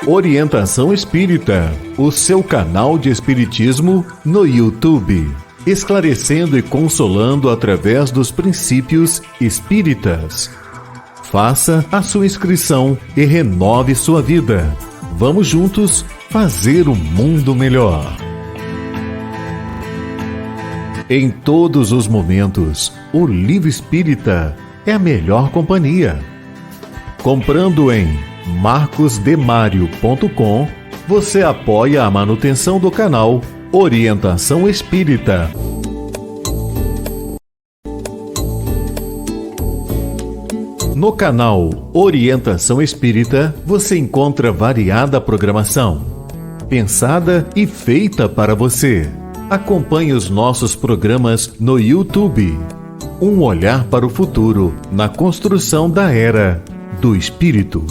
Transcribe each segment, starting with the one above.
Orientação Espírita, o seu canal de espiritismo no YouTube, esclarecendo e consolando através dos princípios espíritas. Faça a sua inscrição e renove sua vida. Vamos juntos fazer um mundo melhor. Em todos os momentos, o Livro Espírita é a melhor companhia. Comprando em marcosdemario.com, você apoia a manutenção do canal Orientação Espírita. No canal Orientação Espírita, você encontra variada programação, pensada e feita para você. Acompanhe os nossos programas no YouTube. Um olhar para o futuro na construção da Era do Espírito.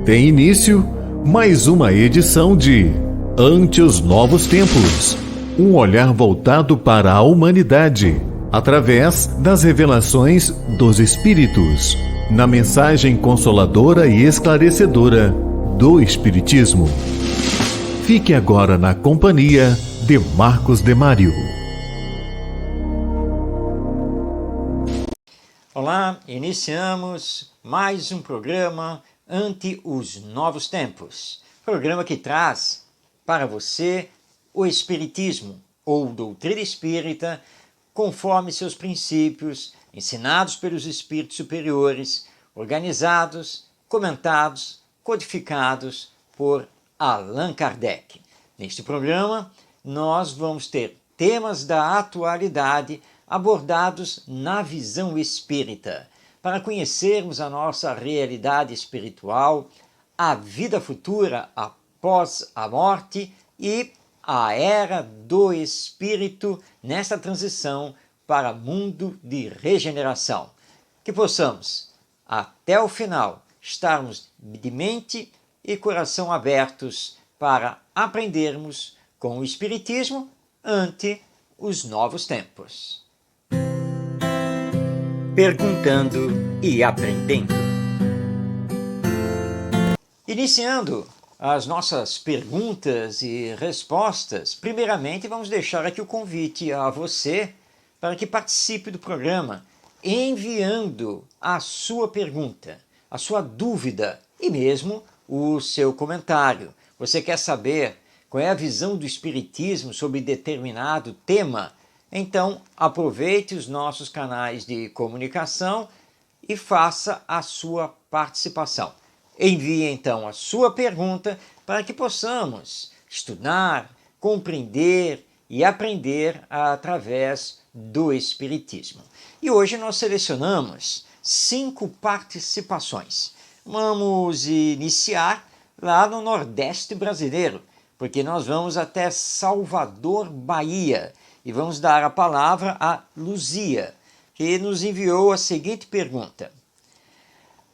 Tem início mais uma edição de Ante os Novos Tempos. Um olhar voltado para a humanidade, através das revelações dos Espíritos, na mensagem consoladora e esclarecedora do Espiritismo. Fique agora na companhia de Marcos Demário. Olá, iniciamos mais um programa Ante os Novos Tempos. Programa que traz para você o Espiritismo ou doutrina espírita, conforme seus princípios, ensinados pelos espíritos superiores, organizados, comentados, codificados por Allan Kardec. Neste programa, nós vamos ter temas da atualidade abordados na visão espírita, para conhecermos a nossa realidade espiritual, a vida futura após a morte e a era do espírito nesta transição para mundo de regeneração. Que possamos, até o final, estarmos de mente e coração abertos para aprendermos com o Espiritismo ante os novos tempos. Perguntando e aprendendo. Iniciando as nossas perguntas e respostas, primeiramente vamos deixar aqui o convite a você para que participe do programa, enviando a sua pergunta, a sua dúvida e mesmo o seu comentário. Você quer saber qual é a visão do Espiritismo sobre determinado tema? Então, aproveite os nossos canais de comunicação e faça a sua participação. Envie então a sua pergunta para que possamos estudar, compreender e aprender através do Espiritismo. E hoje nós selecionamos 5 participações. Vamos iniciar lá no Nordeste brasileiro, porque nós vamos até Salvador, Bahia, e vamos dar a palavra a Luzia, que nos enviou a seguinte pergunta: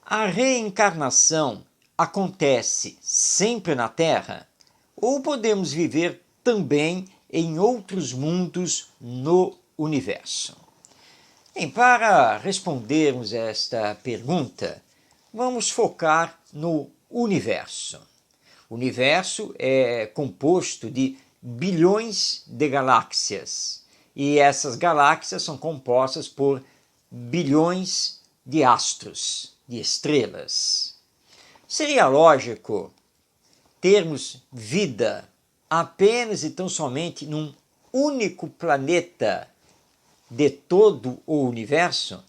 a reencarnação acontece sempre na Terra? Ou podemos viver também em outros mundos no universo? Bem, para respondermos esta pergunta, vamos focar no universo. O universo é composto de bilhões de galáxias, e essas galáxias são compostas por bilhões de astros, de estrelas. Seria lógico termos vida apenas e tão somente num único planeta de todo o universo?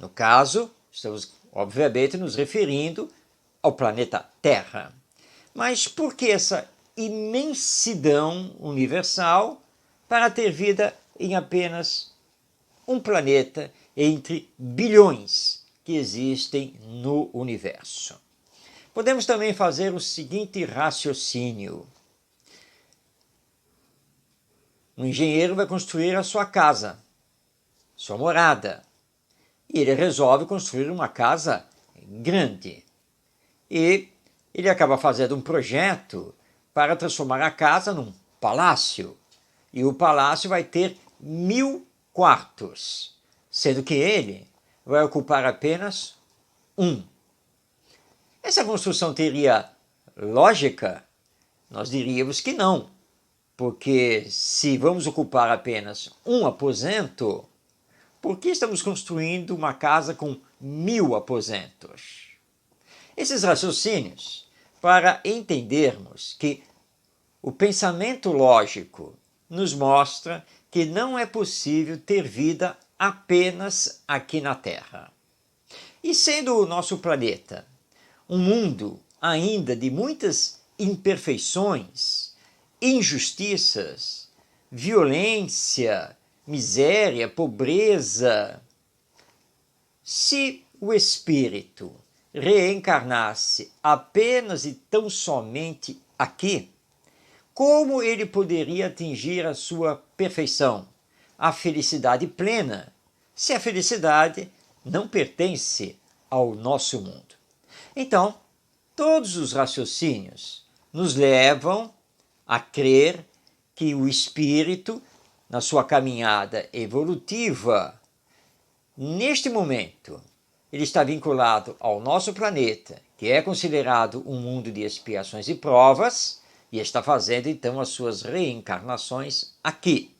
No caso, estamos obviamente nos referindo ao planeta Terra. Mas por que essa imensidão universal para ter vida em apenas um planeta entre bilhões que existem no universo? Podemos também fazer o seguinte raciocínio. Um engenheiro vai construir a sua casa, sua morada, e ele resolve construir uma casa grande. E ele acaba fazendo um projeto para transformar a casa num palácio. E o palácio vai ter 1000 quartos. sendo que ele vai ocupar apenas um. Essa construção teria lógica? Nós diríamos que não, porque se vamos ocupar apenas um aposento, por que estamos construindo uma casa com 1000 aposentos? Esses raciocínios, para entendermos que o pensamento lógico nos mostra que não é possível ter vida apenas aqui na Terra. E sendo o nosso planeta um mundo ainda de muitas imperfeições, injustiças, violência, miséria, pobreza, se o espírito reencarnasse apenas e tão somente aqui, como ele poderia atingir a sua perfeição, a felicidade plena, se a felicidade não pertence ao nosso mundo? Então, todos os raciocínios nos levam a crer que o espírito, na sua caminhada evolutiva, neste momento, ele está vinculado ao nosso planeta, que é considerado um mundo de expiações e provas, e está fazendo então as suas reencarnações aqui.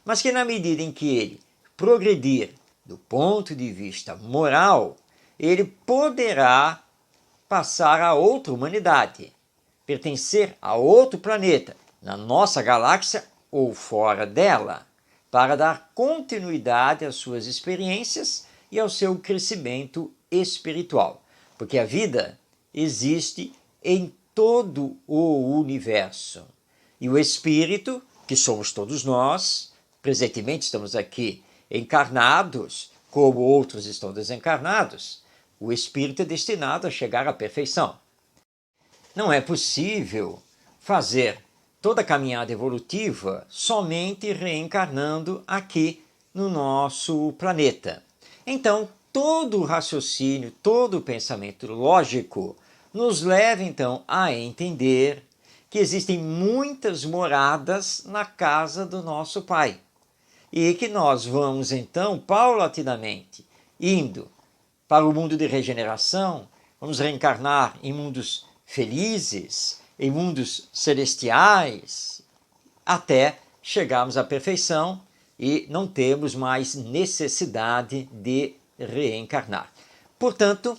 Mas que na medida em que ele progredir do ponto de vista moral, ele poderá passar a outra humanidade, pertencer a outro planeta, na nossa galáxia ou fora dela, para dar continuidade às suas experiências e ao seu crescimento espiritual. Porque a vida existe em todo o universo. E o espírito, que somos todos nós, presentemente estamos aqui encarnados, como outros estão desencarnados, o espírito é destinado a chegar à perfeição. Não é possível fazer toda a caminhada evolutiva somente reencarnando aqui no nosso planeta. Então, todo o raciocínio, todo o pensamento lógico nos leva então a entender que existem muitas moradas na casa do nosso Pai e que nós vamos então paulatinamente indo para o mundo de regeneração, vamos reencarnar em mundos felizes, em mundos celestiais, até chegarmos à perfeição e não termos mais necessidade de reencarnar. Portanto,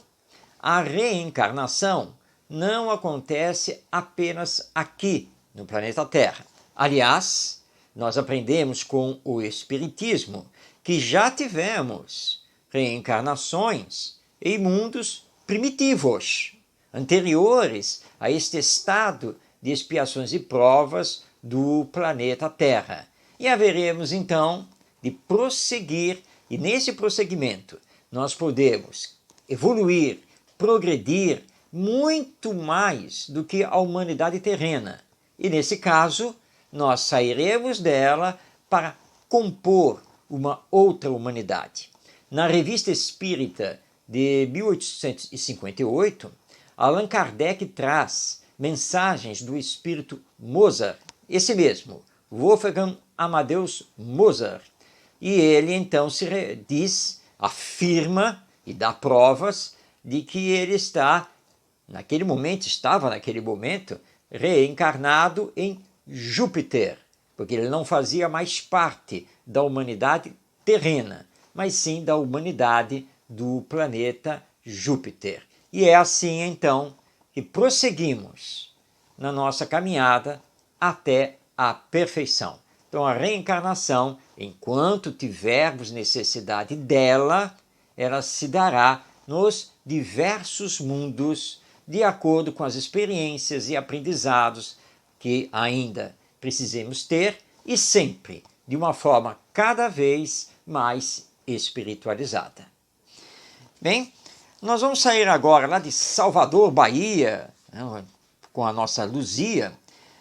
a reencarnação não acontece apenas aqui no planeta Terra. Aliás, nós aprendemos com o Espiritismo que já tivemos reencarnações em mundos primitivos, anteriores a este estado de expiações e provas do planeta Terra. E haveremos então de prosseguir, e nesse prosseguimento nós podemos evoluir, progredir muito mais do que a humanidade terrena. E nesse caso, nós sairemos dela para compor uma outra humanidade. Na Revista Espírita de 1858, Allan Kardec traz mensagens do espírito Mozart, esse mesmo, Wolfgang Amadeus Mozart. E ele então afirma e dá provas de que ele estava naquele momento, reencarnado em Júpiter, porque ele não fazia mais parte da humanidade terrena, mas sim da humanidade do planeta Júpiter. E é assim, então, que prosseguimos na nossa caminhada até a perfeição. Então, a reencarnação, enquanto tivermos necessidade dela, ela se dará nos diversos mundos, de acordo com as experiências e aprendizados que ainda precisemos ter, e sempre de uma forma cada vez mais espiritualizada. Bem, nós vamos sair agora lá de Salvador, Bahia, com a nossa Luzia,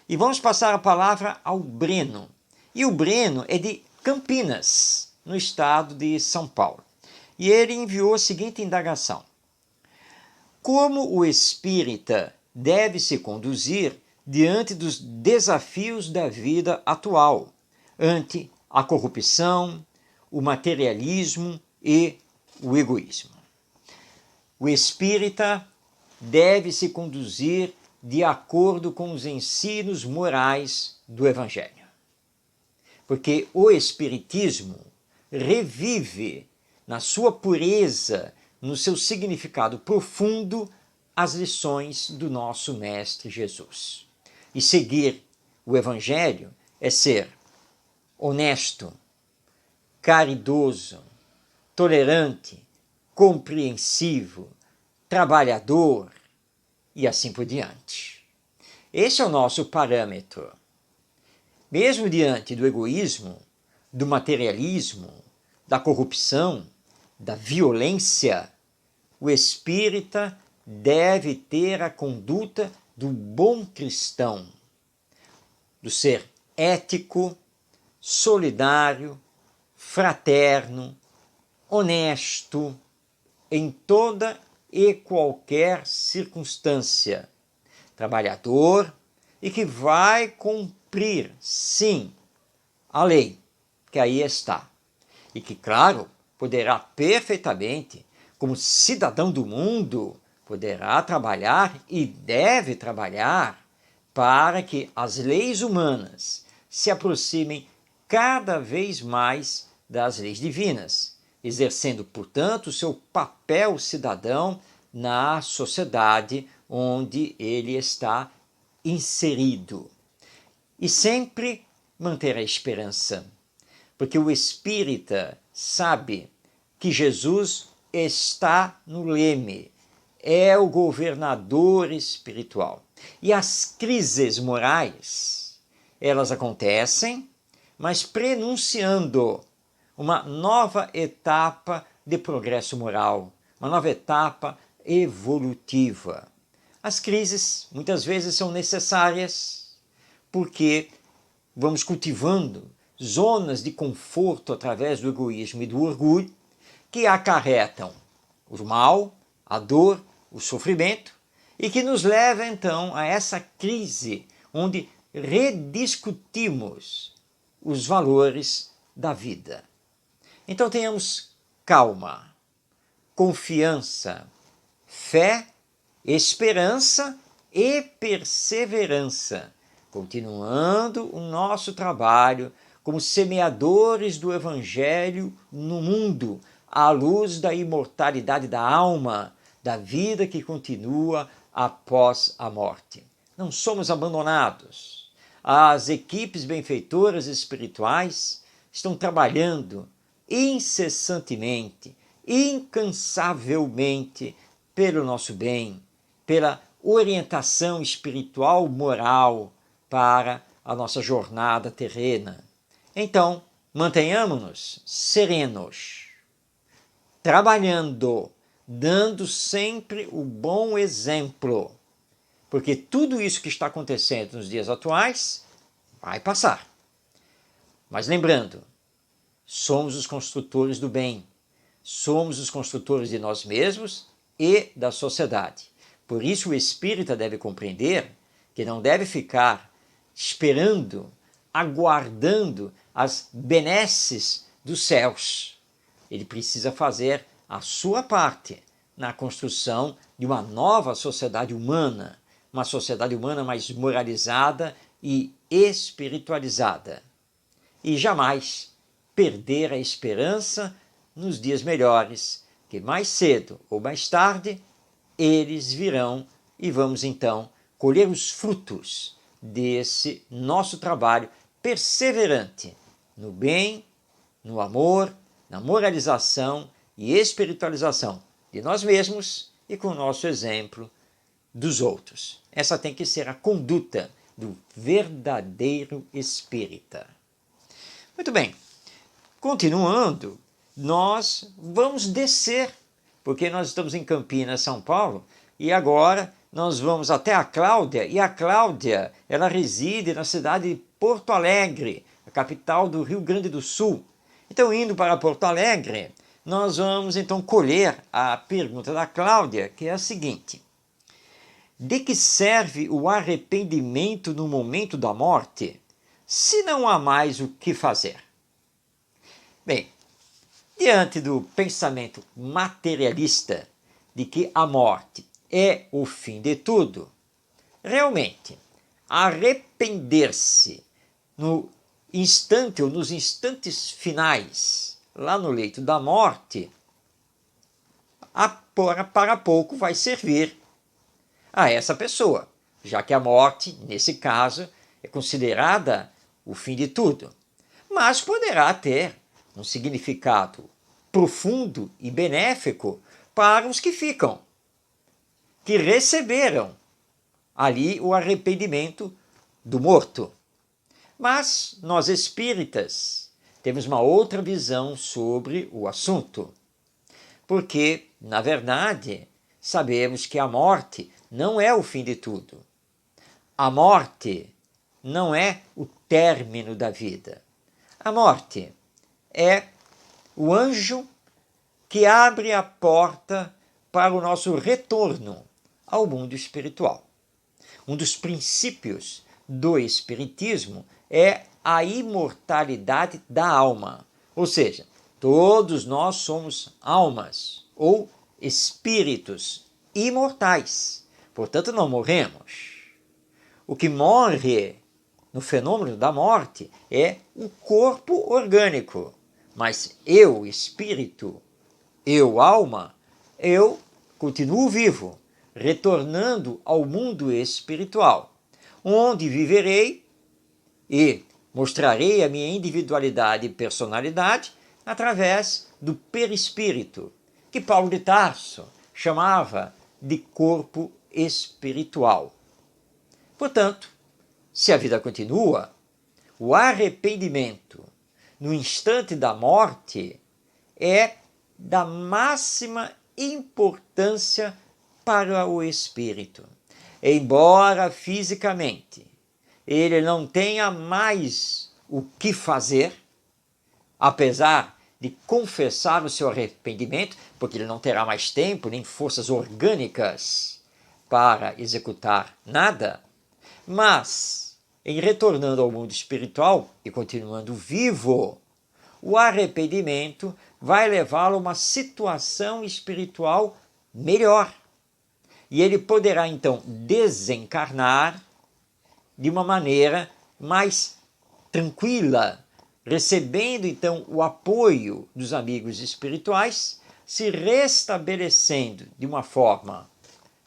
e vamos passar a palavra ao Breno. E o Breno é de Campinas, no estado de São Paulo. E ele enviou a seguinte indagação: como o espírita deve se conduzir diante dos desafios da vida atual, ante a corrupção, o materialismo e o egoísmo. O espírita deve se conduzir de acordo com os ensinos morais do Evangelho. Porque o espiritismo revive na sua pureza, no seu significado profundo, as lições do nosso Mestre Jesus. E seguir o Evangelho é ser honesto, caridoso, tolerante, compreensivo, trabalhador e assim por diante. Esse é o nosso parâmetro. Mesmo diante do egoísmo, do materialismo, da corrupção, da violência, o espírita deve ter a conduta do bom cristão, do ser ético, solidário, fraterno, honesto, em toda e qualquer circunstância, trabalhador e que vai cumprir, sim, a lei, que aí está, e que, claro, poderá perfeitamente, como cidadão do mundo, poderá trabalhar e deve trabalhar para que as leis humanas se aproximem cada vez mais das leis divinas, exercendo, portanto, o seu papel cidadão na sociedade onde ele está inserido. E sempre manter a esperança, porque o espírita sabe que Jesus está no leme, é o governador espiritual. E as crises morais, elas acontecem, mas prenunciando uma nova etapa de progresso moral, uma nova etapa evolutiva. As crises muitas vezes são necessárias porque vamos cultivando zonas de conforto através do egoísmo e do orgulho que acarretam o mal, a dor, o sofrimento e que nos leva então a essa crise onde rediscutimos os valores da vida. Então tenhamos calma, confiança, fé, esperança e perseverança, continuando o nosso trabalho como semeadores do Evangelho no mundo, à luz da imortalidade da alma, da vida que continua após a morte. Não somos abandonados. As equipes benfeitoras espirituais estão trabalhando incessantemente, incansavelmente pelo nosso bem, pela orientação espiritual moral para a nossa jornada terrena. Então, mantenhamos-nos serenos, trabalhando, dando sempre o bom exemplo, porque tudo isso que está acontecendo nos dias atuais vai passar. Mas lembrando, somos os construtores do bem, somos os construtores de nós mesmos e da sociedade. Por isso o espírita deve compreender que não deve ficar esperando, aguardando as benesses dos céus. Ele precisa fazer a sua parte na construção de uma nova sociedade humana, uma sociedade humana mais moralizada e espiritualizada. E jamais perder a esperança nos dias melhores, que mais cedo ou mais tarde eles virão e vamos então colher os frutos desse nosso trabalho perseverante no bem, no amor, na moralização e espiritualização de nós mesmos e com o nosso exemplo dos outros. Essa tem que ser a conduta do verdadeiro espírita. Muito bem, continuando, nós vamos descer, porque nós estamos em Campinas, São Paulo, e agora nós vamos até a Cláudia, e a Cláudia, ela reside na cidade de Porto Alegre, a capital do Rio Grande do Sul. Então, indo para Porto Alegre, nós vamos então colher a pergunta da Cláudia, que é a seguinte: de que serve o arrependimento no momento da morte, se não há mais o que fazer? Bem, diante do pensamento materialista de que a morte é o fim de tudo, realmente, arrepender-se no instante ou nos instantes finais, lá no leito da morte, para pouco vai servir a essa pessoa, já que a morte, nesse caso, é considerada o fim de tudo. Mas poderá ter um significado profundo e benéfico para os que ficam, que receberam ali o arrependimento do morto. Mas nós espíritas temos uma outra visão sobre o assunto, porque, na verdade, sabemos que a morte não é o fim de tudo. A morte não é o término da vida. A morte é o anjo que abre a porta para o nosso retorno ao mundo espiritual. Um dos princípios do Espiritismo é a imortalidade da alma. Ou seja, todos nós somos almas ou espíritos imortais. Portanto, não morremos. O que morre no fenômeno da morte é o corpo orgânico. Mas eu, espírito, eu, alma, eu continuo vivo, retornando ao mundo espiritual, onde viverei e mostrarei a minha individualidade e personalidade através do perispírito, que Paulo de Tarso chamava de corpo espiritual. Portanto, se a vida continua, o arrependimento no instante da morte é da máxima importância para o espírito. Embora fisicamente ele não tenha mais o que fazer, apesar de confessar o seu arrependimento, porque ele não terá mais tempo nem forças orgânicas para executar nada, mas em retornando ao mundo espiritual e continuando vivo, o arrependimento vai levá-lo a uma situação espiritual melhor. E ele poderá então desencarnar de uma maneira mais tranquila, recebendo então o apoio dos amigos espirituais, se restabelecendo de uma forma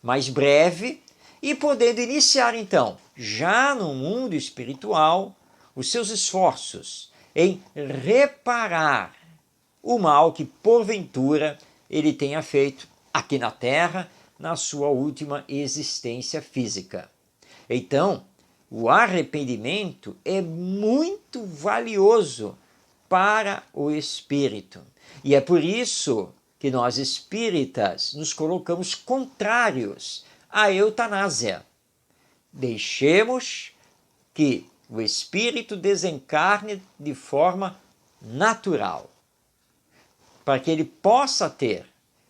mais breve e podendo iniciar então, já no mundo espiritual, os seus esforços em reparar o mal que porventura ele tenha feito aqui na Terra, na sua última existência física. Então, o arrependimento é muito valioso para o espírito. E é por isso que nós espíritas nos colocamos contrários à eutanásia. Deixemos que o espírito desencarne de forma natural, para que ele possa ter,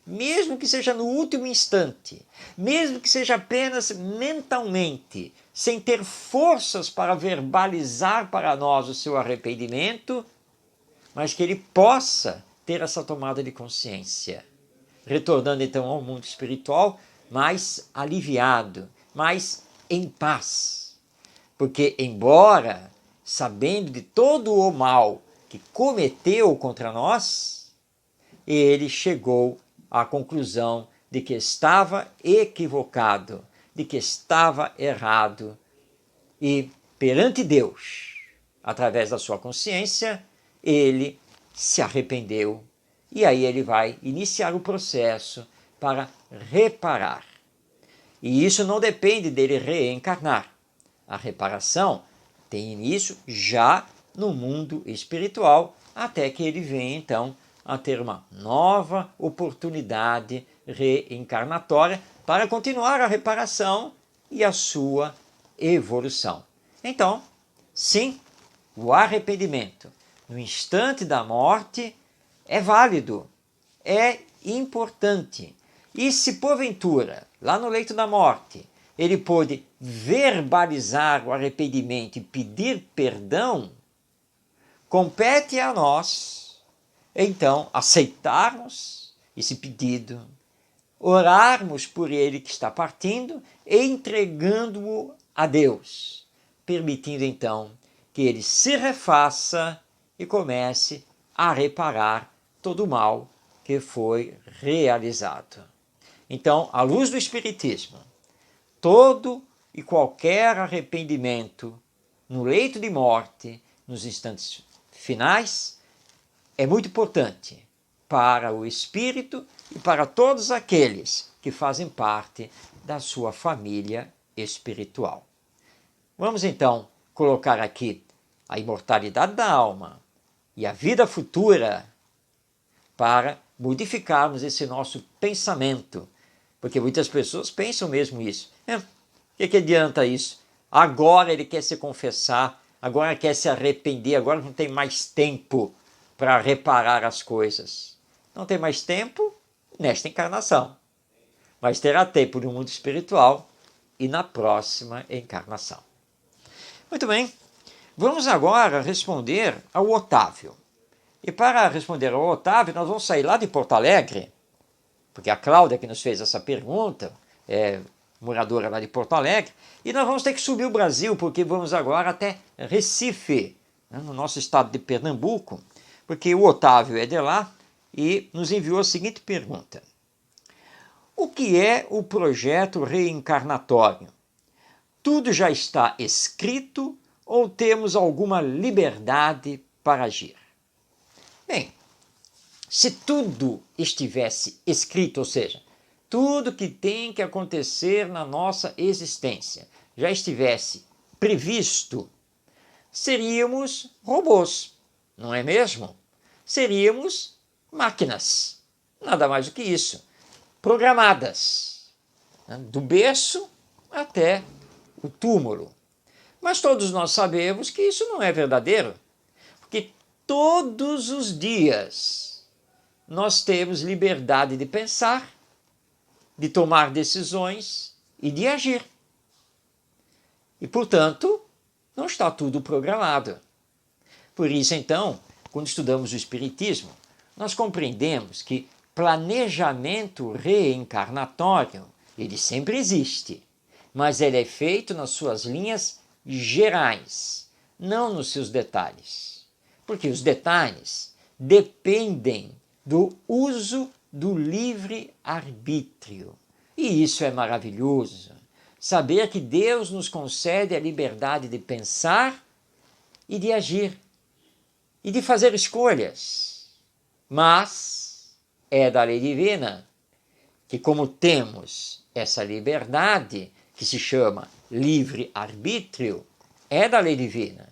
mesmo que seja no último instante, mesmo que seja apenas mentalmente, sem ter forças para verbalizar para nós o seu arrependimento, mas que ele possa ter essa tomada de consciência, retornando então ao mundo espiritual mais aliviado, mais em paz. Porque, embora sabendo de todo o mal que cometeu contra nós, ele chegou à conclusão de que estava equivocado, de que estava errado, e perante Deus, através da sua consciência, ele se arrependeu, e aí ele vai iniciar o processo para reparar. E isso não depende dele reencarnar. A reparação tem início já no mundo espiritual, até que ele venha então a ter uma nova oportunidade reencarnatória para continuar a reparação e a sua evolução. Então, sim, o arrependimento no instante da morte é válido, é importante. E se porventura, lá no leito da morte, ele pôde verbalizar o arrependimento e pedir perdão, compete a nós, então aceitarmos esse pedido, orarmos por ele que está partindo e entregando-o a Deus, permitindo então que ele se refaça e comece a reparar todo o mal que foi realizado. Então, à luz do Espiritismo, todo e qualquer arrependimento no leito de morte, nos instantes finais, é muito importante para o espírito e para todos aqueles que fazem parte da sua família espiritual. Vamos então colocar aqui a imortalidade da alma e a vida futura para modificarmos esse nosso pensamento, porque muitas pessoas pensam mesmo isso. O que adianta isso? Agora ele quer se confessar, agora quer se arrepender, agora não tem mais tempo para reparar as coisas. Não tem mais tempo nesta encarnação, mas terá tempo no mundo espiritual e na próxima encarnação. Muito bem, vamos agora responder ao Otávio. E para responder ao Otávio, nós vamos sair lá de Porto Alegre, porque a Cláudia que nos fez essa pergunta é moradora lá de Porto Alegre, e nós vamos ter que subir o Brasil, porque vamos agora até Recife, no nosso estado de Pernambuco, porque o Otávio é de lá e nos enviou a seguinte pergunta: o que é o projeto reencarnatório? Tudo já está escrito ou temos alguma liberdade para agir? Bem, se tudo estivesse escrito, ou seja, tudo que tem que acontecer na nossa existência já estivesse previsto, seríamos robôs, não é mesmo? Seríamos máquinas, nada mais do que isso, programadas, do berço até o túmulo. Mas todos nós sabemos que isso não é verdadeiro, porque todos os dias nós temos liberdade de pensar, de tomar decisões e de agir. E, portanto, não está tudo programado. Por isso, então, quando estudamos o Espiritismo, nós compreendemos que planejamento reencarnatório, ele sempre existe, mas ele é feito nas suas linhas gerais, não nos seus detalhes. Porque os detalhes dependem do uso do livre-arbítrio. E isso é maravilhoso. Saber que Deus nos concede a liberdade de pensar e de agir, e de fazer escolhas. Mas é da lei divina que, como temos essa liberdade, que se chama livre-arbítrio, é da lei divina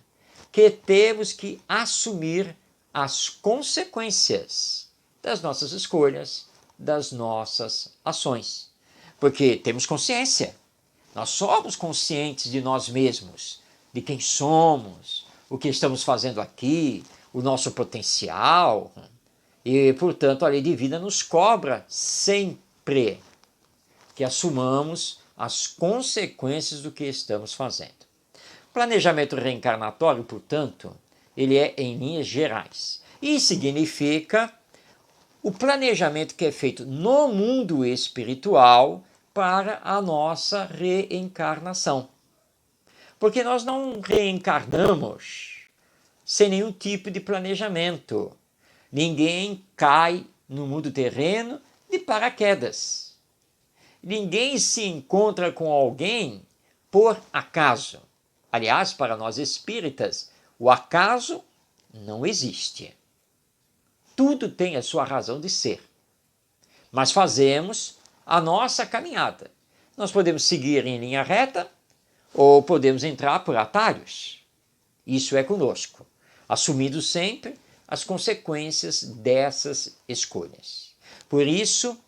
que temos que assumir as consequências das nossas escolhas, das nossas ações. Porque temos consciência, nós somos conscientes de nós mesmos, de quem somos, o que estamos fazendo aqui, o nosso potencial. E, portanto, a lei divina nos cobra sempre que assumamos as consequências do que estamos fazendo. Planejamento reencarnatório, portanto, ele é em linhas gerais. E significa o planejamento que é feito no mundo espiritual para a nossa reencarnação. Porque nós não reencarnamos sem nenhum tipo de planejamento. Ninguém cai no mundo terreno de paraquedas. Ninguém se encontra com alguém por acaso. Aliás, para nós espíritas, o acaso não existe. Tudo tem a sua razão de ser. Mas fazemos a nossa caminhada. Nós podemos seguir em linha reta ou podemos entrar por atalhos. Isso é conosco, assumindo sempre as consequências dessas escolhas. Por isso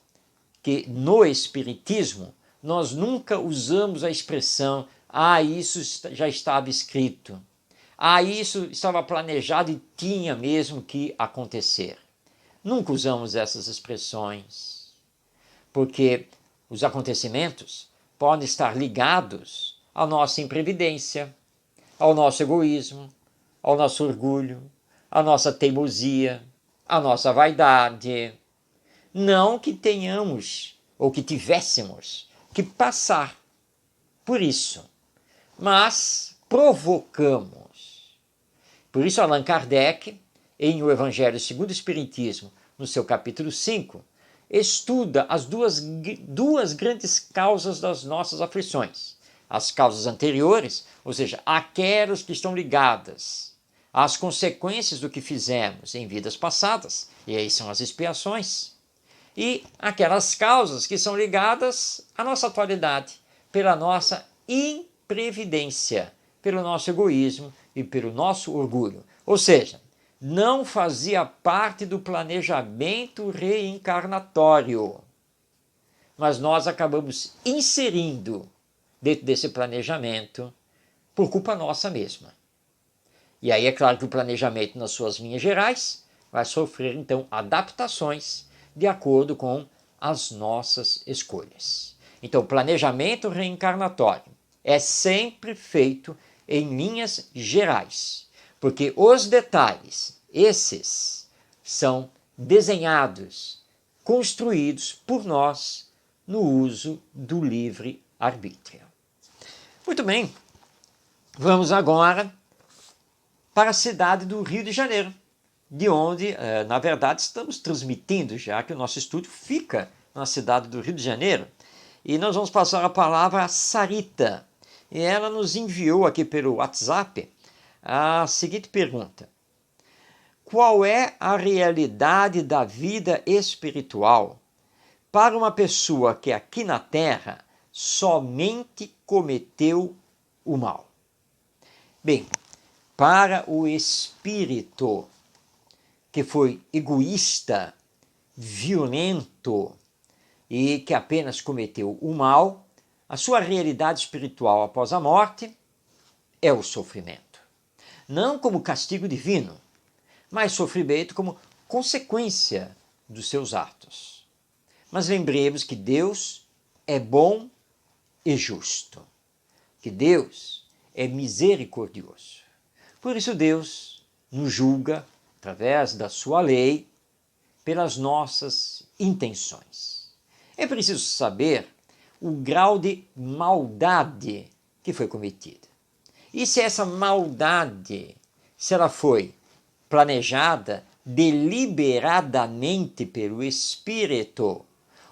que no Espiritismo nós nunca usamos a expressão isso já estava escrito, isso estava planejado e tinha mesmo que acontecer. Nunca usamos essas expressões, porque os acontecimentos podem estar ligados à nossa imprevidência, ao nosso egoísmo, ao nosso orgulho, à nossa teimosia, a nossa vaidade. Não que tenhamos ou que tivéssemos que passar por isso, mas provocamos. Por isso, Allan Kardec, em O Evangelho segundo o Espiritismo, no seu capítulo 5, estuda as duas grandes causas das nossas aflições. As causas anteriores, ou seja, aquelas que estão ligadas às consequências do que fizemos em vidas passadas, e aí são as expiações, e aquelas causas que são ligadas à nossa atualidade, pela nossa imprevidência, pelo nosso egoísmo e pelo nosso orgulho. Ou seja, não fazia parte do planejamento reencarnatório, mas nós acabamos inserindo dentro desse planejamento por culpa nossa mesma. E aí é claro que o planejamento, nas suas linhas gerais, vai sofrer então adaptações de acordo com as nossas escolhas. Então, o planejamento reencarnatório é sempre feito em linhas gerais, porque os detalhes, esses, são desenhados, construídos por nós no uso do livre-arbítrio. Muito bem, vamos agora para a cidade do Rio de Janeiro, de onde, na verdade, estamos transmitindo, já que o nosso estúdio fica na cidade do Rio de Janeiro. E nós vamos passar a palavra a Sarita. E ela nos enviou aqui pelo WhatsApp a seguinte pergunta: qual é a realidade da vida espiritual para uma pessoa que aqui na Terra somente cometeu o mal? Bem, para o espírito que foi egoísta, violento e que apenas cometeu o mal, a sua realidade espiritual após a morte é o sofrimento. Não como castigo divino, mas sofrimento como consequência dos seus atos. Mas lembremos que Deus é bom e justo, que Deus é misericordioso. Por isso Deus nos julga, através da sua lei, pelas nossas intenções. É preciso saber o grau de maldade que foi cometida. E se essa maldade, se ela foi planejada deliberadamente pelo espírito,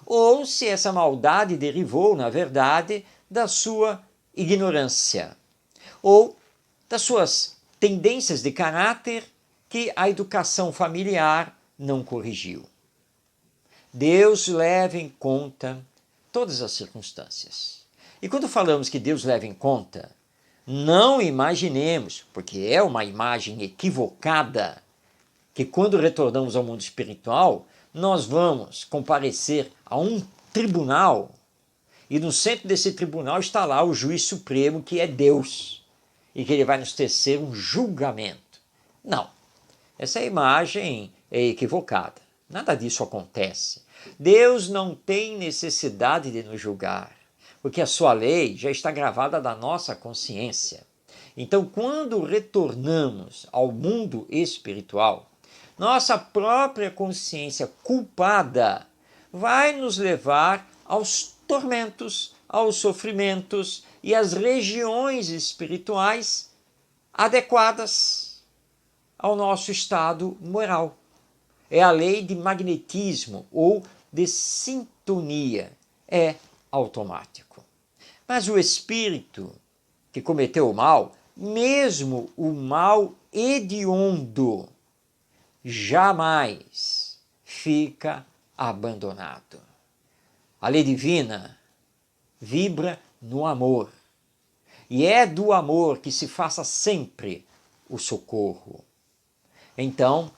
ou se essa maldade derivou, na verdade, da sua ignorância, ou das suas tendências de caráter que a educação familiar não corrigiu. Deus leva em conta todas as circunstâncias. E quando falamos que Deus leva em conta, não imaginemos, porque é uma imagem equivocada, que quando retornamos ao mundo espiritual, nós vamos comparecer a um tribunal e no centro desse tribunal está lá o juiz supremo, que é Deus, e que ele vai nos tecer um julgamento. Não, essa imagem é equivocada. Nada disso acontece. Deus não tem necessidade de nos julgar, porque a sua lei já está gravada na nossa consciência. Então, quando retornamos ao mundo espiritual, nossa própria consciência culpada vai nos levar aos tormentos, aos sofrimentos e às regiões espirituais adequadas ao nosso estado moral. É a lei de magnetismo ou de sintonia. É automático. Mas o espírito que cometeu o mal, mesmo o mal hediondo, jamais fica abandonado. A lei divina vibra no amor. E é do amor que se faça sempre o socorro. Então,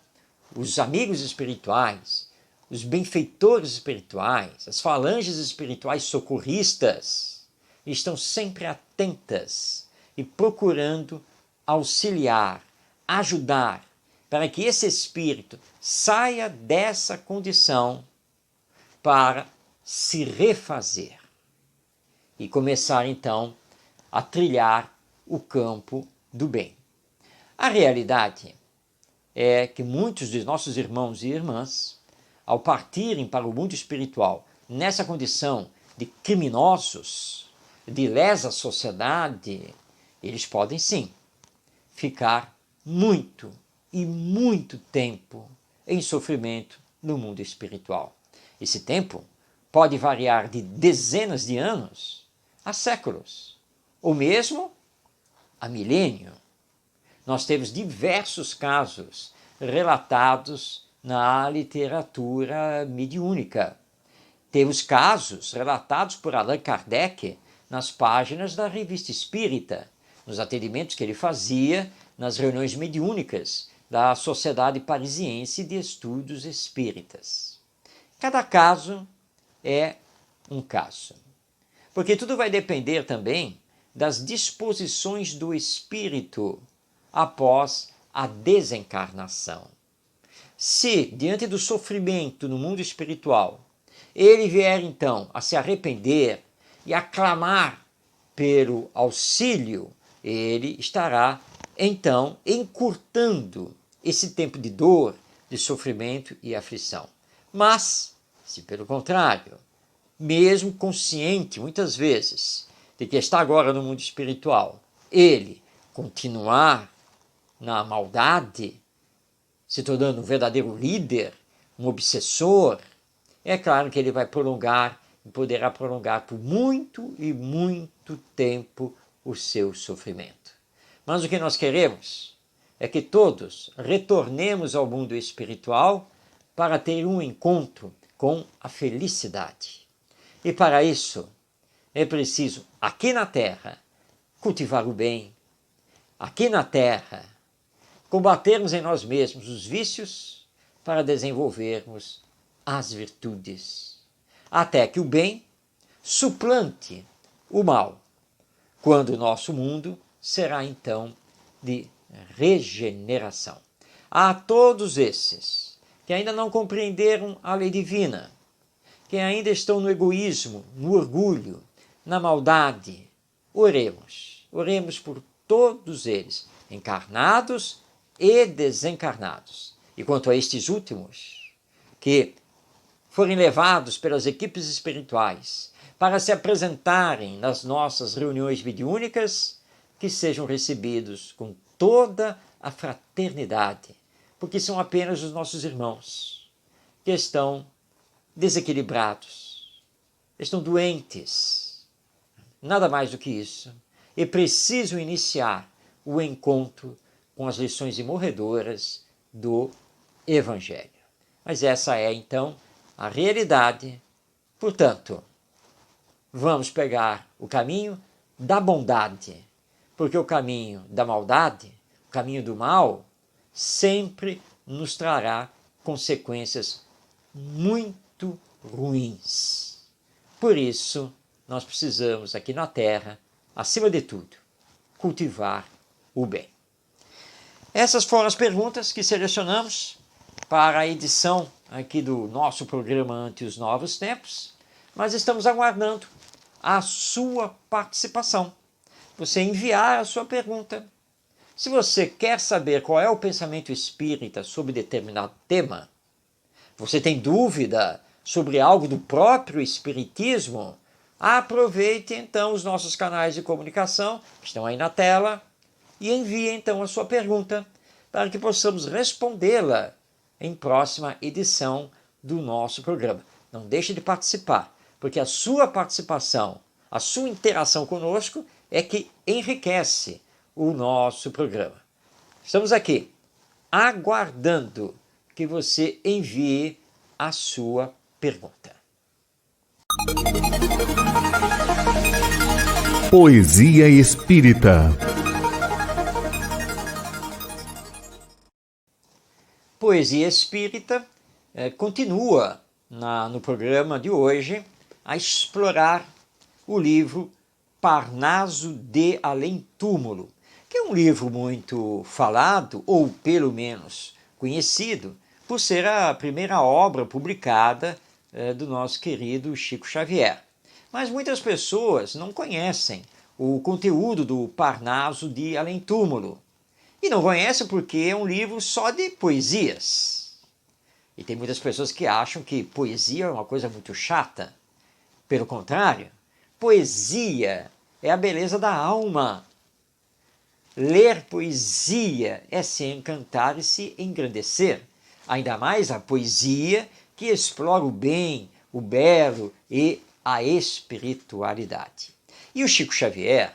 os amigos espirituais, os benfeitores espirituais, as falanges espirituais socorristas estão sempre atentas e procurando auxiliar, ajudar, para que esse espírito saia dessa condição para se refazer e começar então a trilhar o campo do bem. A realidade é que muitos de nossos irmãos e irmãs, ao partirem para o mundo espiritual, nessa condição de criminosos, de lesa sociedade, eles podem sim ficar muito e muito tempo em sofrimento no mundo espiritual. Esse tempo pode variar de dezenas de anos a séculos, ou mesmo a milênio. Nós temos diversos casos relatados na literatura mediúnica. Temos casos relatados por Allan Kardec nas páginas da Revista Espírita, nos atendimentos que ele fazia nas reuniões mediúnicas da Sociedade Parisiense de Estudos Espíritas. Cada caso é um caso, porque tudo vai depender também das disposições do espírito após a desencarnação. Se, diante do sofrimento no mundo espiritual, ele vier então a se arrepender e a clamar pelo auxílio, ele estará então encurtando esse tempo de dor, de sofrimento e aflição. Mas, se pelo contrário, mesmo consciente muitas vezes de que está agora no mundo espiritual, ele continuar na maldade, se tornando um verdadeiro líder, um obsessor, é claro que ele vai prolongar e poderá prolongar por muito e muito tempo o seu sofrimento. Mas o que nós queremos é que todos retornemos ao mundo espiritual para ter um encontro com a felicidade. E para isso é preciso, aqui na Terra, cultivar o bem, aqui na Terra, combatermos em nós mesmos os vícios para desenvolvermos as virtudes, até que o bem suplante o mal, quando o nosso mundo será então de regeneração. A todos esses que ainda não compreenderam a lei divina, que ainda estão no egoísmo, no orgulho, na maldade, oremos. Oremos por todos eles, encarnados e desencarnados. E quanto a estes últimos, que forem levados pelas equipes espirituais para se apresentarem nas nossas reuniões mediúnicas, que sejam recebidos com toda a fraternidade, porque são apenas os nossos irmãos que estão desequilibrados, estão doentes, nada mais do que isso, e precisam iniciar o encontro com as lições imorredoras do Evangelho. Mas essa é, então, a realidade. Portanto, vamos pegar o caminho da bondade, porque o caminho da maldade, o caminho do mal, sempre nos trará consequências muito ruins. Por isso, nós precisamos aqui na Terra, acima de tudo, cultivar o bem. Essas foram as perguntas que selecionamos para a edição aqui do nosso programa Ante os Novos Tempos, mas estamos aguardando a sua participação. Você enviar a sua pergunta. Se você quer saber qual é o pensamento espírita sobre determinado tema, você tem dúvida sobre algo do próprio espiritismo, aproveite então os nossos canais de comunicação, que estão aí na tela, e envie então a sua pergunta para que possamos respondê-la em próxima edição do nosso programa. Não deixe de participar, porque a sua participação, a sua interação conosco é que enriquece o nosso programa. Estamos aqui aguardando que você envie a sua pergunta. Poesia Espírita. Poesia Espírita continua no programa de hoje a explorar o livro Parnaso de Além Túmulo, que é um livro muito falado, ou pelo menos conhecido, por ser a primeira obra publicada do nosso querido Chico Xavier. Mas muitas pessoas não conhecem o conteúdo do Parnaso de Além Túmulo. E não conhece porque é um livro só de poesias. E tem muitas pessoas que acham que poesia é uma coisa muito chata. Pelo contrário, poesia é a beleza da alma. Ler poesia é se encantar e se engrandecer. Ainda mais a poesia que explora o bem, o belo e a espiritualidade. E o Chico Xavier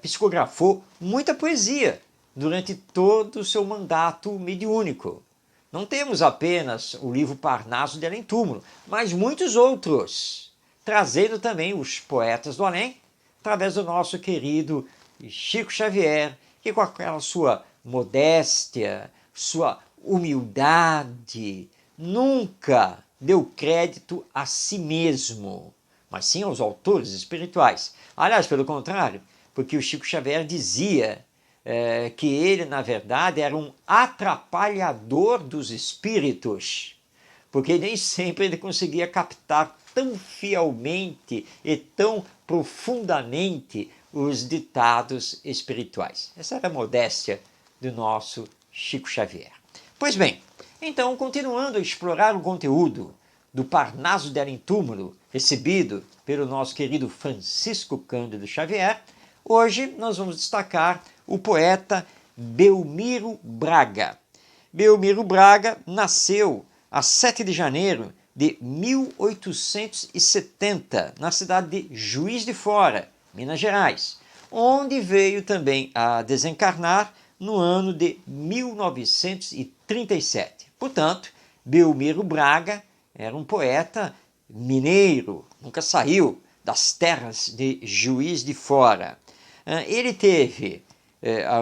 psicografou muita poesia durante todo o seu mandato mediúnico. Não temos apenas o livro Parnaso de Além Túmulo, mas muitos outros, trazendo também os poetas do além, através do nosso querido Chico Xavier, que com aquela sua modéstia, sua humildade, nunca deu crédito a si mesmo, mas sim aos autores espirituais. Aliás, pelo contrário, porque o Chico Xavier dizia que ele, na verdade, era um atrapalhador dos espíritos, porque nem sempre ele conseguia captar tão fielmente e tão profundamente os ditados espirituais. Essa era a modéstia do nosso Chico Xavier. Pois bem, então, continuando a explorar o conteúdo do Parnaso de Além Túmulo, recebido pelo nosso querido Francisco Cândido Xavier, hoje nós vamos destacar o poeta Belmiro Braga. Belmiro Braga nasceu a 7 de janeiro de 1870, na cidade de Juiz de Fora, Minas Gerais, onde veio também a desencarnar no ano de 1937. Portanto, Belmiro Braga era um poeta mineiro, nunca saiu das terras de Juiz de Fora. Ele teve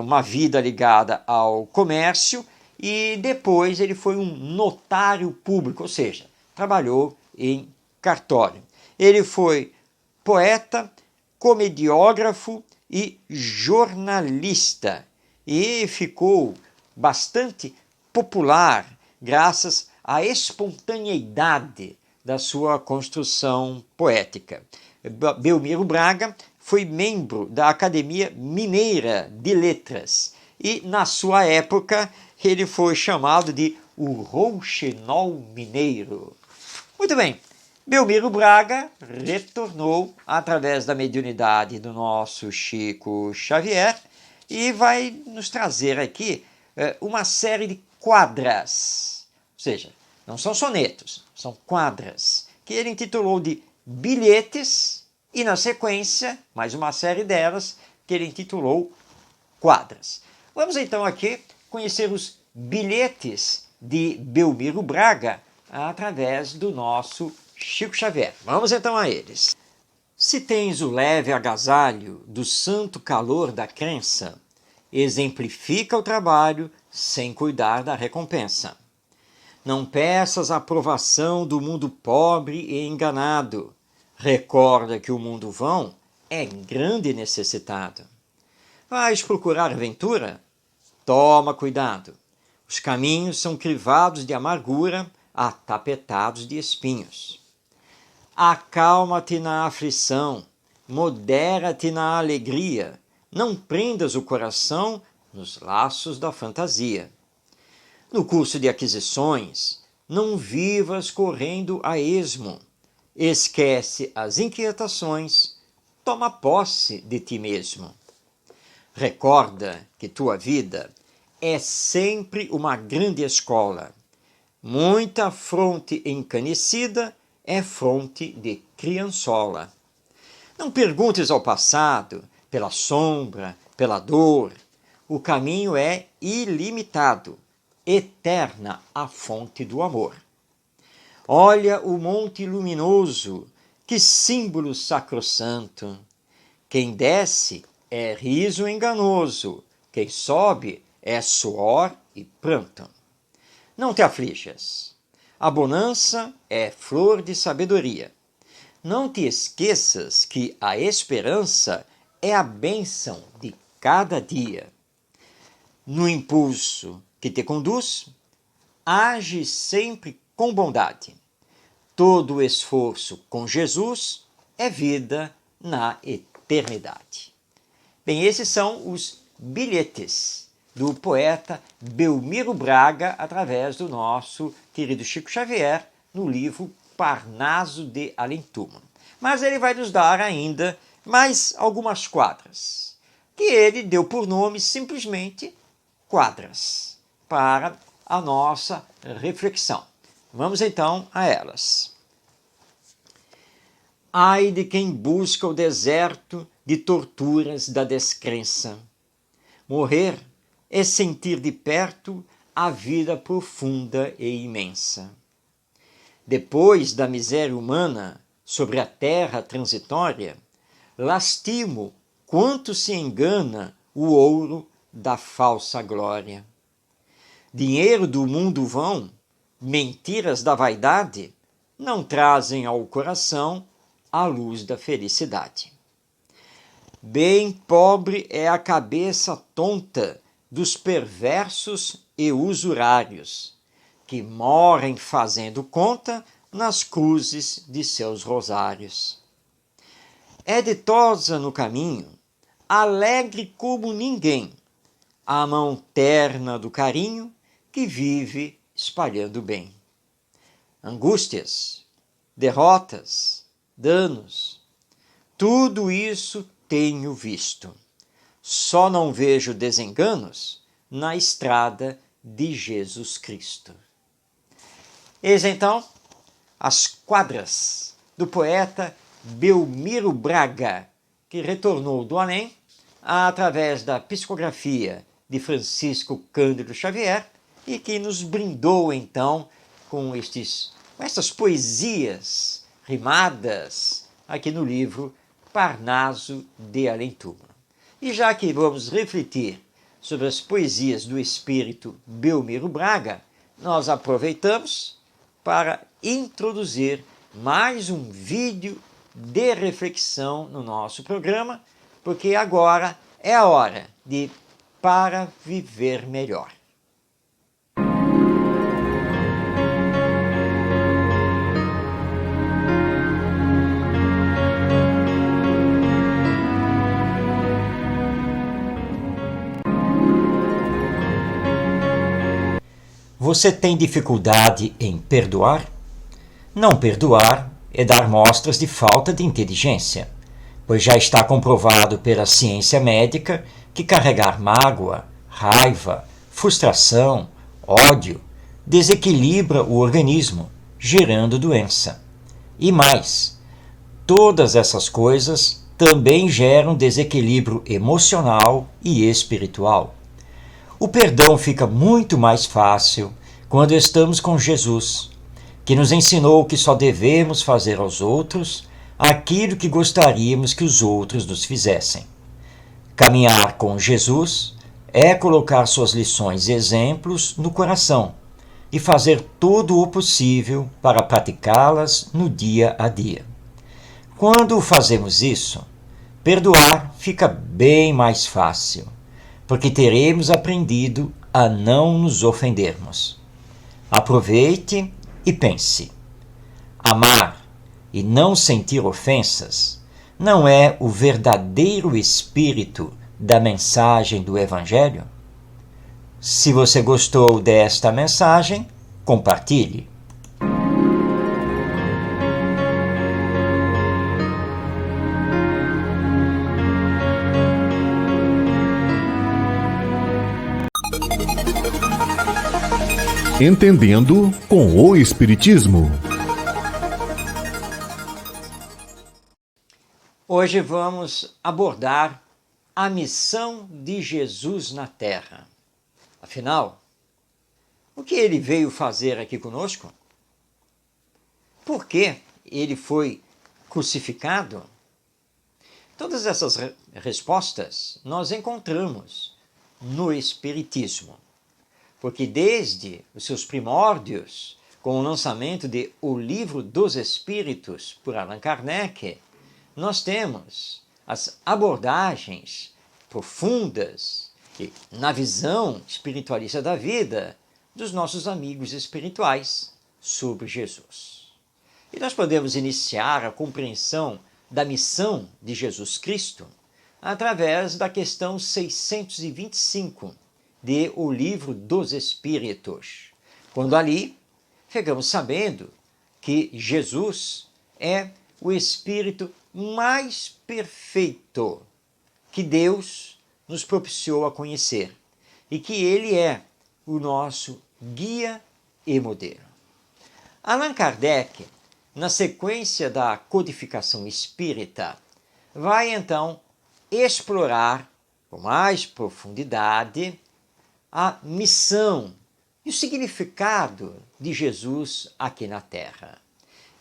uma vida ligada ao comércio e depois ele foi um notário público, ou seja, trabalhou em cartório. Ele foi poeta, comediógrafo e jornalista e ficou bastante popular graças à espontaneidade da sua construção poética. Belmiro Braga foi membro da Academia Mineira de Letras e, na sua época, ele foi chamado de o Rouxinol Mineiro. Muito bem, Belmiro Braga retornou através da mediunidade do nosso Chico Xavier e vai nos trazer aqui uma série de quadras, ou seja, não são sonetos, são quadras, que ele intitulou de Bilhetes e, na sequência, mais uma série delas, que ele intitulou Quadras. Vamos então aqui conhecer os bilhetes de Belmiro Braga através do nosso Chico Xavier. Vamos então a eles. Se tens o leve agasalho do santo calor da crença, exemplifica o trabalho sem cuidar da recompensa. Não peças a aprovação do mundo pobre e enganado. Recorda que o mundo vão é grande necessitado. Vais procurar aventura? Toma cuidado. Os caminhos são crivados de amargura, atapetados de espinhos. Acalma-te na aflição, modera-te na alegria, não prendas o coração nos laços da fantasia. No curso de aquisições, não vivas correndo a esmo, esquece as inquietações, toma posse de ti mesmo. Recorda que tua vida é sempre uma grande escola. Muita fronte encanecida é fronte de criançola. Não perguntes ao passado, pela sombra, pela dor. O caminho é ilimitado, eterna a fonte do amor. Olha o monte luminoso, que símbolo sacrossanto. Quem desce é riso enganoso, quem sobe é suor e pranto. Não te aflijas. A bonança é flor de sabedoria. Não te esqueças que a esperança é a bênção de cada dia. No impulso que te conduz, age sempre com bondade. Todo o esforço com Jesus é vida na eternidade. Bem, esses são os bilhetes do poeta Belmiro Braga, através do nosso querido Chico Xavier, no livro Parnaso de Além-Túmulo. Mas ele vai nos dar ainda mais algumas quadras, que ele deu por nome simplesmente quadras, para a nossa reflexão. Vamos então a elas. Ai de quem busca o deserto de torturas da descrença. Morrer é sentir de perto a vida profunda e imensa. Depois da miséria humana sobre a terra transitória, lastimo quanto se engana o ouro da falsa glória. Dinheiro do mundo vão, mentiras da vaidade, não trazem ao coração a luz da felicidade. Bem pobre é a cabeça tonta dos perversos e usurários, que morrem fazendo conta nas cruzes de seus rosários. É ditosa no caminho, alegre como ninguém, a mão terna do carinho que vive espalhando bem. Angústias, derrotas, danos, tudo isso tenho visto. Só não vejo desenganos na estrada de Jesus Cristo. Eis então as quadras do poeta Belmiro Braga, que retornou do além através da psicografia de Francisco Cândido Xavier e que nos brindou então com estas poesias rimadas aqui no livro Parnaso de Além-Túmulo. E já que vamos refletir sobre as poesias do espírito Belmiro Braga, nós aproveitamos para introduzir mais um vídeo de reflexão no nosso programa, porque agora é a hora de Para Viver Melhor. Você tem dificuldade em perdoar? Não perdoar é dar mostras de falta de inteligência, pois já está comprovado pela ciência médica que carregar mágoa, raiva, frustração, ódio desequilibra o organismo, gerando doença. E mais, todas essas coisas também geram desequilíbrio emocional e espiritual. O perdão fica muito mais fácil quando estamos com Jesus, que nos ensinou que só devemos fazer aos outros aquilo que gostaríamos que os outros nos fizessem. Caminhar com Jesus é colocar suas lições e exemplos no coração e fazer todo o possível para praticá-las no dia a dia. Quando fazemos isso, perdoar fica bem mais fácil, porque teremos aprendido a não nos ofendermos. Aproveite e pense. Amar e não sentir ofensas não é o verdadeiro espírito da mensagem do Evangelho? Se você gostou desta mensagem, compartilhe. Entendendo com o Espiritismo. Hoje vamos abordar a missão de Jesus na Terra. Afinal, o que ele veio fazer aqui conosco? Por que ele foi crucificado? Todas essas respostas nós encontramos no Espiritismo. Porque desde os seus primórdios, com o lançamento de O Livro dos Espíritos por Allan Kardec, nós temos as abordagens profundas e na visão espiritualista da vida dos nossos amigos espirituais sobre Jesus. E nós podemos iniciar a compreensão da missão de Jesus Cristo através da questão 625 de O Livro dos Espíritos, quando ali ficamos sabendo que Jesus é o Espírito mais perfeito que Deus nos propiciou a conhecer e que Ele é o nosso guia e modelo. Allan Kardec, na sequência da codificação espírita, vai então explorar com mais profundidade a missão e o significado de Jesus aqui na Terra.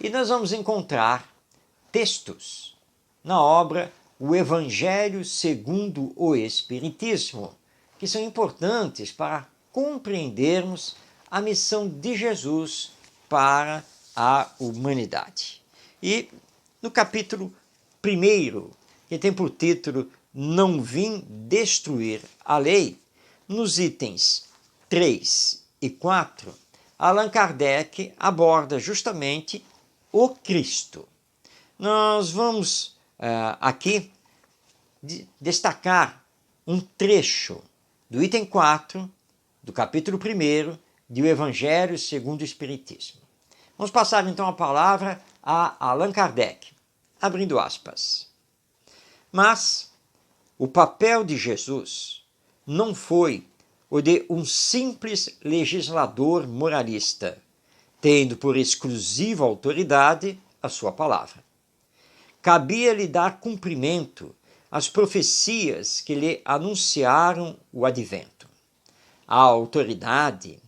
E nós vamos encontrar textos na obra O Evangelho segundo o Espiritismo, que são importantes para compreendermos a missão de Jesus para a humanidade. E no capítulo 1, que tem por título Não Vim Destruir a Lei, nos itens 3 e 4, Allan Kardec aborda justamente o Cristo. Nós vamos aqui destacar um trecho do item 4 do capítulo 1 do Evangelho segundo o Espiritismo. Vamos passar então a palavra a Allan Kardec, abrindo aspas. Mas o papel de Jesus não foi o de um simples legislador moralista, tendo por exclusiva autoridade a sua palavra. Cabia-lhe dar cumprimento às profecias que lhe anunciaram o advento. A autoridade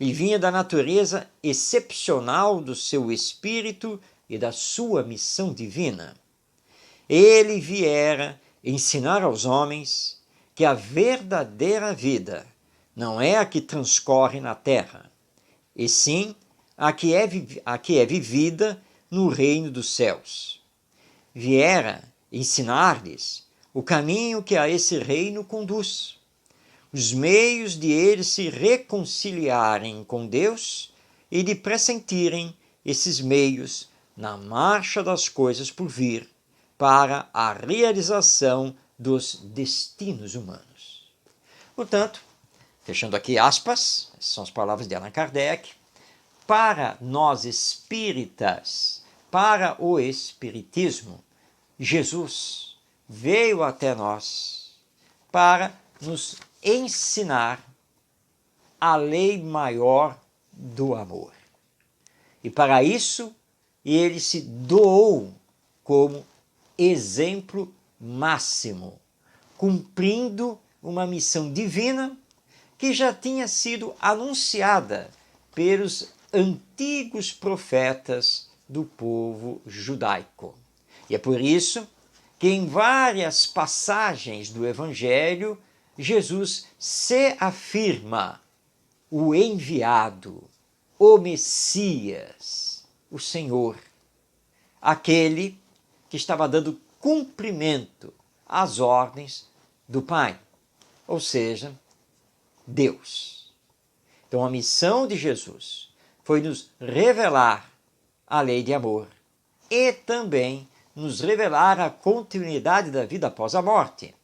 lhe vinha da natureza excepcional do seu espírito e da sua missão divina. Ele viera ensinar aos homens que a verdadeira vida não é a que transcorre na terra, e sim a que é vivida no reino dos céus. Viera ensinar-lhes o caminho que a esse reino conduz, os meios de eles se reconciliarem com Deus e de pressentirem esses meios na marcha das coisas por vir para a realização dos destinos humanos. Portanto, fechando aqui aspas, essas são as palavras de Allan Kardec, para nós espíritas, para o Espiritismo, Jesus veio até nós para nos ensinar a lei maior do amor. E para isso, ele se doou como exemplo máximo, cumprindo uma missão divina que já tinha sido anunciada pelos antigos profetas do povo judaico. E é por isso que em várias passagens do Evangelho, Jesus se afirma o enviado, o Messias, o Senhor, aquele que estava dando cumprimento às ordens do Pai, ou seja, Deus. Então a missão de Jesus foi nos revelar a lei de amor e também nos revelar a continuidade da vida após a morte.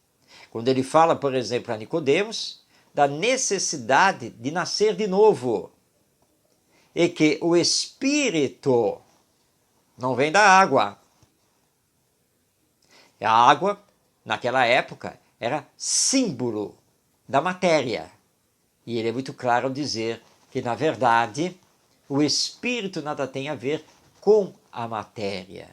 Quando ele fala, por exemplo, a Nicodemos, da necessidade de nascer de novo, e que o Espírito não vem da água. A água, naquela época, era símbolo da matéria. E ele é muito claro ao dizer que, na verdade, o Espírito nada tem a ver com a matéria.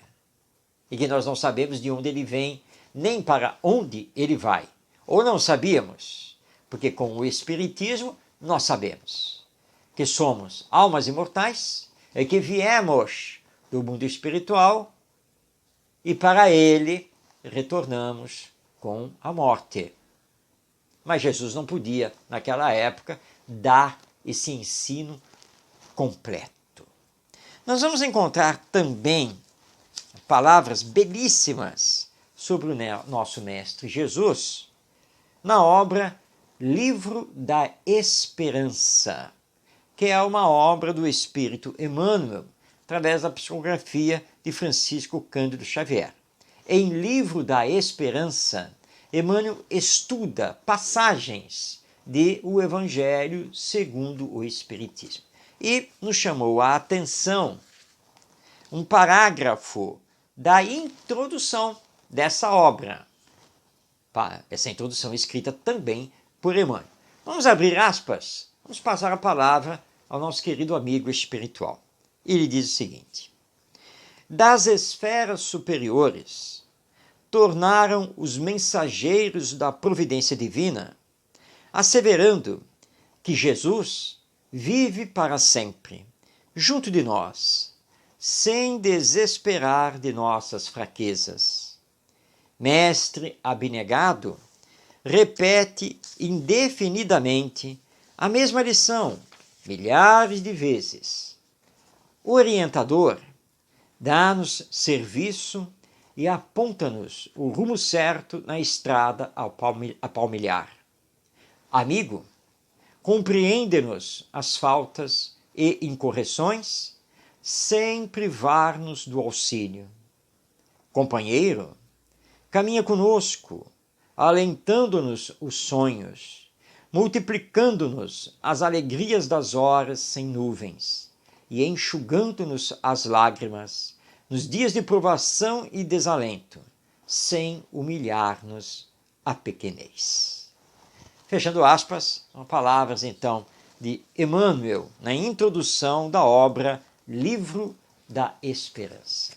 E que nós não sabemos de onde ele vem, nem para onde ele vai. Ou não sabíamos, porque com o Espiritismo nós sabemos que somos almas imortais e que viemos do mundo espiritual e para ele retornamos com a morte. Mas Jesus não podia, naquela época, dar esse ensino completo. Nós vamos encontrar também palavras belíssimas sobre o nosso Mestre Jesus na obra Livro da Esperança, que é uma obra do Espírito Emmanuel, através da psicografia de Francisco Cândido Xavier. Em Livro da Esperança, Emmanuel estuda passagens de O Evangelho segundo o Espiritismo. E nos chamou a atenção um parágrafo da introdução dessa obra. Essa introdução escrita também por Emmanuel. Vamos abrir aspas, vamos passar a palavra ao nosso querido amigo espiritual. Ele diz o seguinte: das esferas superiores tornaram os mensageiros da providência divina, asseverando que Jesus vive para sempre, junto de nós, sem desesperar de nossas fraquezas. Mestre abnegado repete indefinidamente a mesma lição, milhares de vezes. O orientador dá-nos serviço e aponta-nos o rumo certo na estrada a palmilhar. Amigo, compreende-nos as faltas e incorreções, sem privar-nos do auxílio. Companheiro, caminha conosco, alentando-nos os sonhos, multiplicando-nos as alegrias das horas sem nuvens e enxugando-nos as lágrimas nos dias de provação e desalento, sem humilhar-nos a pequenez. Fechando aspas, são palavras então de Emmanuel na introdução da obra Livro da Esperança.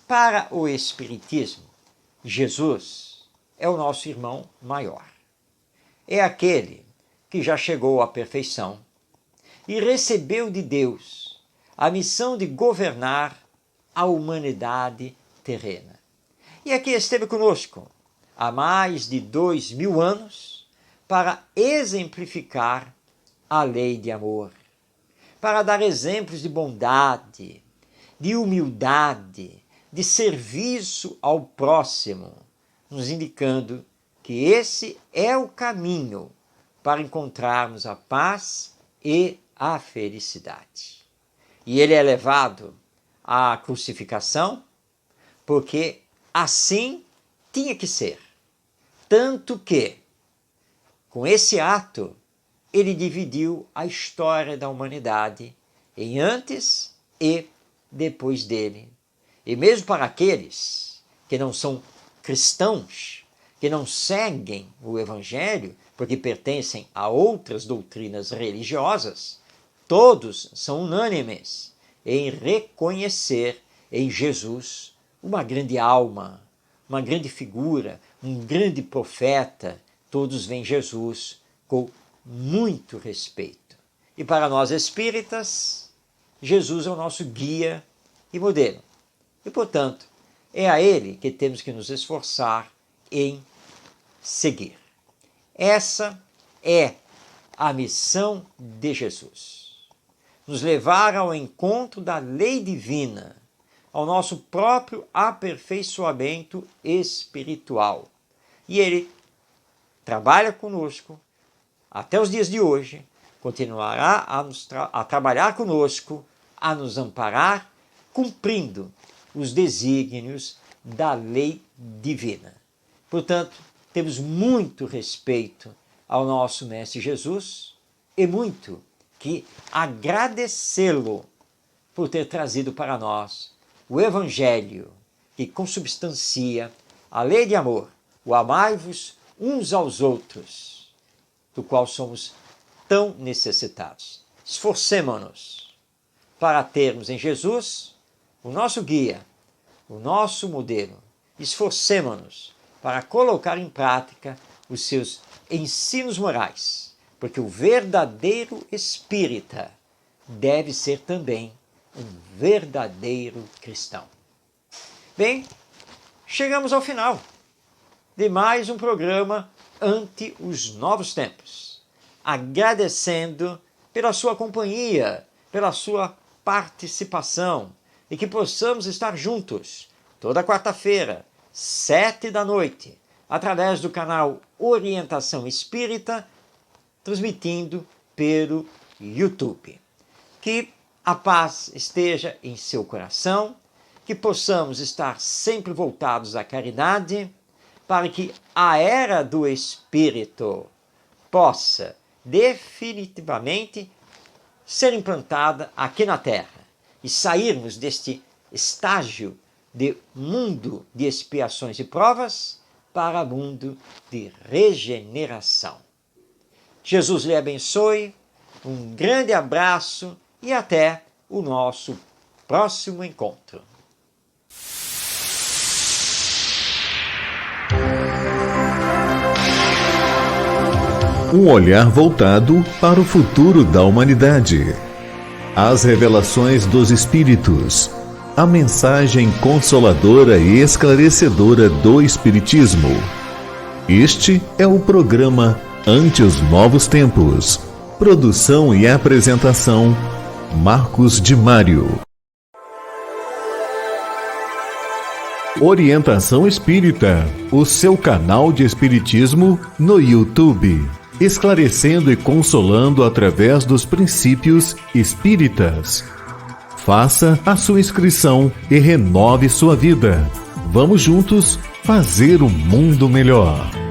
Para o Espiritismo, Jesus é o nosso irmão maior. É aquele que já chegou à perfeição e recebeu de Deus a missão de governar a humanidade terrena. E aqui esteve conosco há mais de 2000 anos para exemplificar a lei de amor, para dar exemplos de bondade, de humildade, de serviço ao próximo, nos indicando que esse é o caminho para encontrarmos a paz e a felicidade. E ele é levado à crucificação porque assim tinha que ser. Tanto que, com esse ato, ele dividiu a história da humanidade em antes e depois dele. E mesmo para aqueles que não são cristãos, que não seguem o Evangelho, porque pertencem a outras doutrinas religiosas, todos são unânimes em reconhecer em Jesus uma grande alma, uma grande figura, um grande profeta. Todos veem Jesus com muito respeito. E para nós espíritas, Jesus é o nosso guia e modelo. E, portanto, é a ele que temos que nos esforçar em seguir. Essa é a missão de Jesus. Nos levar ao encontro da lei divina, ao nosso próprio aperfeiçoamento espiritual. E ele trabalha conosco até os dias de hoje, continuará a trabalhar conosco, a nos amparar, cumprindo os desígnios da lei divina. Portanto, temos muito respeito ao nosso Mestre Jesus e muito que agradecê-lo por ter trazido para nós o Evangelho que consubstancia a lei de amor, o amai-vos uns aos outros, do qual somos tão necessitados. Esforcemo-nos para termos em Jesus o nosso guia, o nosso modelo. Esforcemo-nos para colocar em prática os seus ensinos morais, porque o verdadeiro espírita deve ser também um verdadeiro cristão. Bem, chegamos ao final de mais um programa Ante os Novos Tempos, agradecendo pela sua companhia, pela sua participação, e que possamos estar juntos toda quarta-feira, 19h, através do canal Orientação Espírita, transmitindo pelo YouTube. Que a paz esteja em seu coração, que possamos estar sempre voltados à caridade, para que a era do Espírito possa definitivamente ser implantada aqui na Terra e sairmos deste estágio de mundo de expiações e provas para mundo de regeneração. Jesus lhe abençoe, um grande abraço e até o nosso próximo encontro. Um olhar voltado para o futuro da humanidade. As revelações dos Espíritos. A mensagem consoladora e esclarecedora do Espiritismo. Este é o programa Ante os Novos Tempos. Produção e apresentação, Marcos de Mário. Orientação Espírita, o seu canal de Espiritismo no YouTube. Esclarecendo e consolando através dos princípios espíritas. Faça a sua inscrição e renove sua vida. Vamos juntos fazer um mundo melhor.